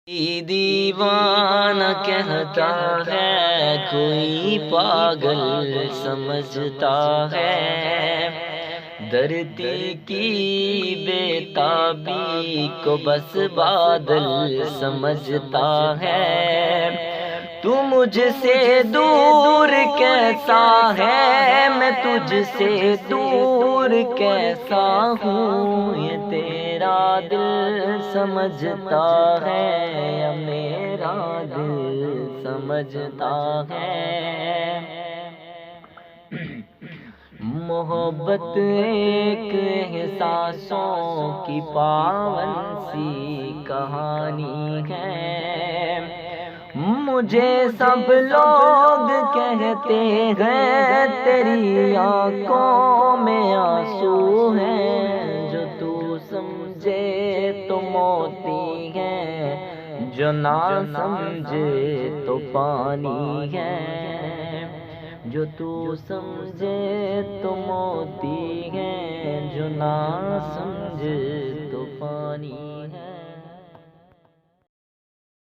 دیوانہ کہتا ہے کوئی پاگل سمجھتا ہے، دھرتی کی بے تابی کو بس بادل سمجھتا ہے۔ تو مجھ سے دور کیسا ہے، میں تجھ سے دور کیسا ہوں، یہ تیرا دل سمجھتا ہے یا میرا دل سمجھتا ہے۔ محبت ایک احساسوں کی پاون سی کہانی ہے، مجھے سب لوگ کہتے ہیں تیری آنکھوں میں آنسو ہیں، جو تو سمجھے تو موتی ہے، جو نہ سمجھے تو پانی ہے، جو تو سمجھے تو موتی ہے، جو نہ سمجھے